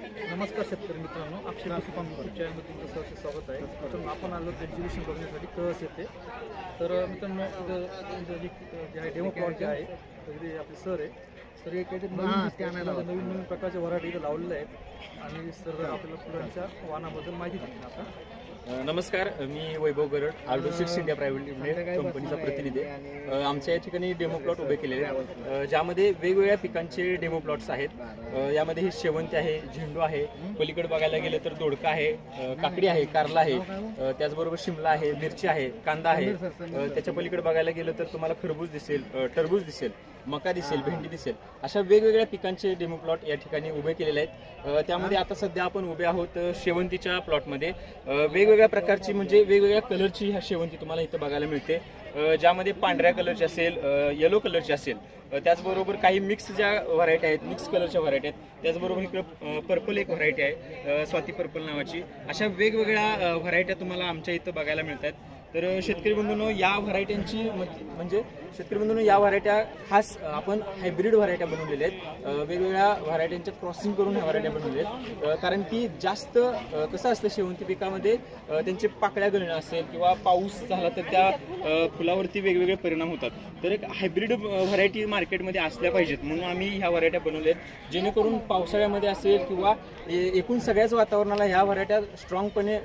नमस्कार शेतकरी मित्रांनो, अक्षय कृषी फार्म यूट्यूब चॅनलमध्ये तुमचं सहर्ष स्वागत आहे. तर आपण आलो एक्झिबिशन बघण्यासाठी कळस येथे. तर मित्रांनो जे आहे डेमो प्लॉट जे आहे तर आपले सर आहे. तर एक नवीन प्रकारचे व्हरायटी इथे लावलेले आहेत आणि सर आपल्याला फुलांच्या वाणाबद्दल माहिती देतील. आता नमस्कार, मी Vaibhav Garad, Ardo seeds India private limited कंपनीचा प्रतिनिधी आहे. आमच्या या ठिकाणी डेमो प्लॉट उभे केलेले आहेत, ज्यामध्ये वेगवेगळ्या पिकांचे डेमो प्लॉट्स आहेत. यामध्ये शेवंती आहे, झेंडू आहे, पलीकडे बघायला गेलं तर दोडका आहे, काकडी आहे, कारला आहे, त्याचबरोबर शिमला आहे, मिरची आहे, कांदा आहे. त्याच्या पलीकडे बघायला गेलं तर तुम्हाला खरबूज दिसेल, टरबूज दिसेल, मका दिसेल, भेंडी दिसेल. अशा वेगवेगळ्या पिकांचे डेमो प्लॉट या ठिकाणी उभे केलेले आहेत. त्यामध्ये आता सध्या आपण उभे आहोत शेवंतीच्या प्लॉटमध्ये. वेगवेगळ्या प्रकारची म्हणजे वेगवेगळ्या कलरची ह्या शेवंती तुम्हाला इथं बघायला मिळते, ज्यामध्ये पांढऱ्या कलरची असेल, येलो कलरची असेल, त्याचबरोबर काही मिक्स ज्या व्हरायटी आहेत, मिक्स कलरच्या व्हरायटी आहेत. त्याचबरोबर इकडं पर्पल एक व्हरायटी आहे, स्वाती पर्पल नावाची. अशा वेगवेगळ्या व्हरायट्या तुम्हाला आमच्या इथं बघायला मिळतात. तर शेतकरी बंधूंनो, या व्हरायट्यांची म्हणजे शेतकरी बंधूंनो, या व्हरायट्या खास आपण हायब्रिड व्हरायट्या बनवलेल्या आहेत. वेगवेगळ्या व्हरायट्यांचे क्रॉसिंग करून ह्या व्हरायट्या बनवलेल्या आहेत. कारण की जास्त कसं असतं शेवंती पिकामध्ये त्यांचे पाकळ्या गळणं असेल किंवा पाऊस झाला तर त्या फुलावरती वेगवेगळे परिणाम होतात. तर एक हायब्रिड व्हरायटी मार्केटमध्ये असल्या पाहिजेत म्हणून आम्ही ह्या व्हरायट्या बनवल्या आहेत, जेणेकरून पावसाळ्यामध्ये असेल किंवा एकूण सगळ्याच वातावरणाला ह्या व्हरायट्या स्ट्रॉंगपणे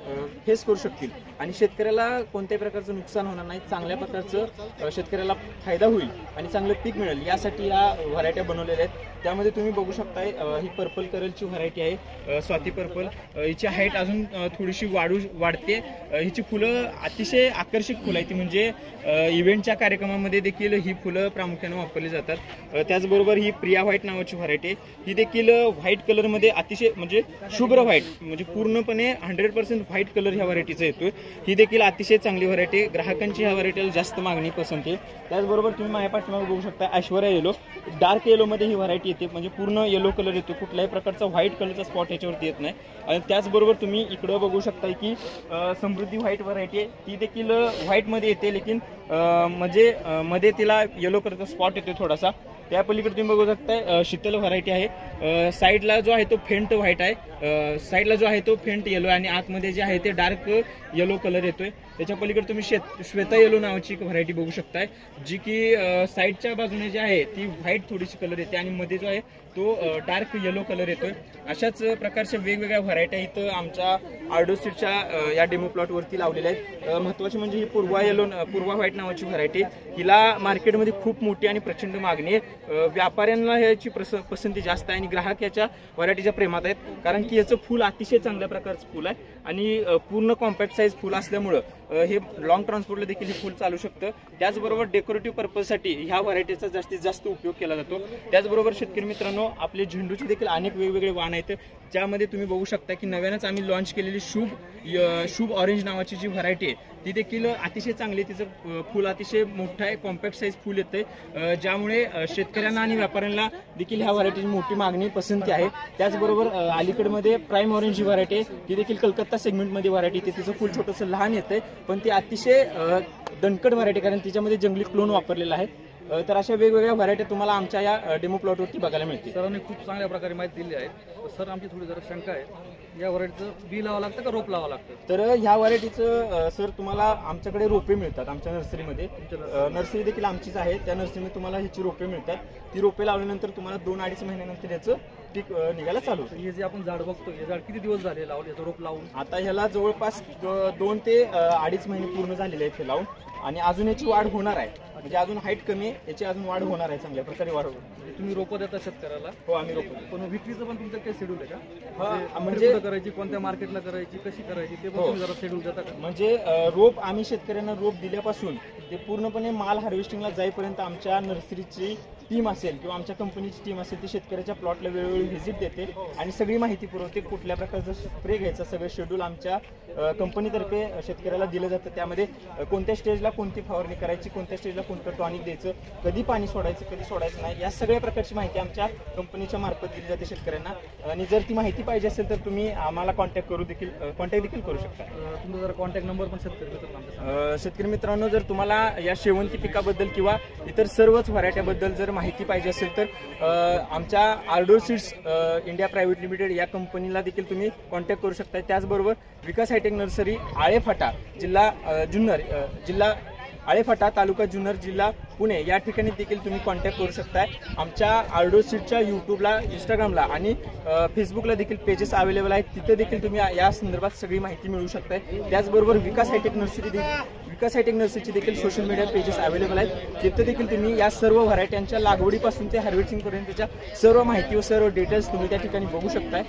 फेस करू शकतील आणि शेतकऱ्याला कोणत्याही प्रकारचं नुकसान होणार नाही, चांगल्या प्रकारचं शेतकऱ्याला फायदा होईल आणि चांगलं पीक मिळेल यासाठी या व्हरायट्या बनवलेल्या आहेत. त्यामध्ये तुम्ही बघू शकताय, ही पर्पल कलरची व्हरायटी आहे, स्वाती पर्पल. हिची हाईट अजून थोडीशी वाढते. हिची फुलं अतिशय आकर्षक फुलं आहेत, म्हणजे इव्हेंटच्या कार्यक्रमामध्ये देखील ही फुलं प्रामुख्याने वापरली जातात. त्याचबरोबर ही प्रिया व्हाईट नावाची व्हरायटी आहे. ही देखील व्हाईट कलरमध्ये अतिशय म्हणजे शुभ्र व्हाईट, म्हणजे पूर्णपणे 100% व्हाईट कलर ह्या व्हरायटीचा येतोय. ही देखील अतिशय चांगली व्हरायटी, ग्राहकांची ह्या व्हरायटीला जास्त मागणी पसंत आहे. त्याचबरोबर तुम्ही माझ्या पाठीमागे बघू शकता ऐश्वर्या येलो, डार्क येलोमध्ये ही व्हरायटी येते, म्हणजे पूर्ण येलो कलर येतो, कुठल्याही प्रकारचा व्हाईट कलरचा स्पॉट याच्यावरती येत नाही. आणि त्याचबरोबर तुम्ही इकडं बघू शकता की समृद्धी व्हाईट व्हरायटी आहे. ती देखील व्हाईटमध्ये येते, लेकिन म्हणजे मध्ये तिला येलो कलरचा स्पॉट येतो थोडासा. त्या पलीकडे तुम्ही बघू शकता शीतल व्हरायटी आहे. साईडला जो आहे तो फेंट व्हाईट आहे, साईडला जो आहे तो फेंट येलो आणि आतमध्ये जे आहे ते डार्क येलो कलर येतोय. त्याच्या पलीकडे तुम्ही श्वेता येलो नावाची एक व्हरायटी बघू शकताय, जी की साईडच्या बाजूने जी आहे ती व्हाईट थोडीशी कलर येते आणि मध्ये जो आहे तो डार्क येलो कलर येतोय. अशाच प्रकारच्या वेगवेगळ्या व्हरायट्या इथं आमच्या आर्डो सीडच्या या डेमो प्लॉटवरती लावलेल्या आहेत. महत्त्वाची म्हणजे ही पूर्वा व्हाईट नावाची व्हरायटी, हिला मार्केटमध्ये खूप मोठी आणि प्रचंड मागणी आहे. व्यापाऱ्यांना याची पसंती जास्त आहे आणि ग्राहक याच्या व्हरायटीच्या प्रेमात आहेत, कारण की याचं फुल अतिशय चांगल्या प्रकारचं फुल आहे आणि पूर्ण कॉम्पॅक्ट साईज फुल असल्यामुळं हे लॉंग ट्रान्सपोर्टला देखील हे फुल चालू शकतं. त्याचबरोबर डेकोरेटिव्ह पर्पजसाठी ह्या व्हरायटीचा जास्तीत जास्त उपयोग केला जातो. त्याचबरोबर शेतकरी मित्रांनो, आपले झेंडूचे देखील अनेक वेगवेगळे वाण आहेत, ज्यामध्ये तुम्ही बघू शकता की नव्यानंच आम्ही लॉन्च केलेली शुभ ऑरेंज नावाची जी व्हरायटी आहे ती देखील अतिशय चांगली, तिचं फुल अतिशय मोठं आहे, कॉम्पॅक्ट साईज फुल येते, ज्यामुळे शेतकऱ्यांना आणि व्यापाऱ्यांना देखील ह्या व्हरायटीची मोठी मागणी पसंती आहे. त्याचबरोबर अलीकडमध्ये प्राईम ऑरेंज ही व्हरायटी आहे, ती देखील कलकत्ता सेगमेंटमध्ये व्हरायटी येते. तिचं फुल छोटंसं लहान येतंय, पण ती अतिशय दणकट व्हरायटी, कारण तिच्यामध्ये जंगली क्लोन वापरलेला आहे. तर अशा वेगवेगळ्या व्हरायटी तुम्हाला आमच्या या डेमो प्लॉटवरती बघायला मिळतील. सरांनी खूप चांगल्या प्रकारे माहिती दिली आहे. सर, आमची थोडी जरा शंका आहे, या व्हरायटीचं बी लावावं लागतं का रोप लावावं लागतं? तर ह्या व्हरायटीचं सर तुम्हाला आमच्याकडे रोपे मिळतात आमच्या नर्सरीमध्ये. नर्सरी देखील आमचीच आहे, त्या नर्सरीमध्ये तुम्हाला ह्याची रोपे मिळतात. ती रोपे लावल्यानंतर तुम्हाला 2-2.5 महिन्यानंतर याचं पीक निघायला चालू होतं. हे जे आपण झाड बघतो, हे झाड किती दिवस झाले लावून, याचं रोप लावून? आता ह्याला जवळपास 2 ते 2.5 महिने पूर्ण झालेले आहेत हे लावून, आणि अजून याची वाढ होणार आहे. म्हणजे अजून हाईट कमी आहे, याची अजून वाढ होणार आहे, चांगल्या प्रकारे वाढ होणार. तुम्ही रोपं देता शेतकऱ्याला? हो, आम्ही रोपं. पण विक्रीचं पण तुमचं काही शेड्यूल आहे का? म्हणजे करायची, कोणत्या मार्केटला करायची, कशी करायची, ते पण तुम्ही जरा शेड्यूल देता का? म्हणजे रोप आम्ही शेतकऱ्यांना रोप दिल्यापासून ते पूर्णपणे माल हार्वेस्टिंगला जाईपर्यंत आमच्या नर्सरीची टीम असेल किंवा आमच्या कंपनीची टीम असेल ती शेतकऱ्याच्या प्लॉटला वेळोवेळी व्हिजिट देते आणि सगळी माहिती पुरवते. कुठल्या प्रकारचं स्प्रे घ्यायचं सगळं शेड्यूल आमच्या कंपनीतर्फे शेतकऱ्याला दिलं जातं. त्यामध्ये कोणत्या स्टेजला कोणती फवारणी करायची, कोणत्या स्टेजला कोणतं टॉनिक द्यायचं, कधी पाणी सोडायचं, कधी सोडायचं नाही, या सगळ्या प्रकारची माहिती आमच्या कंपनीच्या मार्फत दिली जाते शेतकऱ्यांना. आणि जर ती माहिती पाहिजे असेल तर तुम्ही आम्हाला कॉन्टॅक्ट देखील करू शकता. तुमचा जर कॉन्टॅक्ट नंबर पण शेतकरी मित्रांनो, जर तुम्हाला या शेवंती पिकाबद्दल किंवा इतर सर्वच व्हरायट्याबद्दल जर माहिती पाहिजे असेल तर आमच्या आर्डो सीड्स इंडिया प्रायव्हेट लिमिटेड या कंपनीला देखील तुम्ही कॉन्टॅक्ट करू शकता। त्याचबरोबर विकास हायटेक नर्सरी आळेफाटा जिल्हा जुन्नर जिल्हा आळेफाटा तालुका जुन्नर जिल्हा पुणे या ठिकाणी देखील तुम्ही कॉन्टॅक्ट करू शकताय। आमच्या आर्डो सीडच्या यूट्यूबला, इंस्टाग्रामला आणि फेसबुकला देखील पेजेस अवेलेबल आहेत, तिथे देखील तुम्ही या संदर्भात सगळी माहिती मिळवू शकताय। त्याचबरोबर विकास हायटेक नर्सरीची देखील सोशल मीडिया पेजेस अवेलेबल आहेत, तिथे देखील तुम्ही या सर्व व्हरायट्यांच्या लागवडीपासून ते हार्वेस्टिंग पर्यंतच्या सर्व माहिती व सर्व डिटेल्स तुम्ही त्या ठिकाणी बघू शकताय।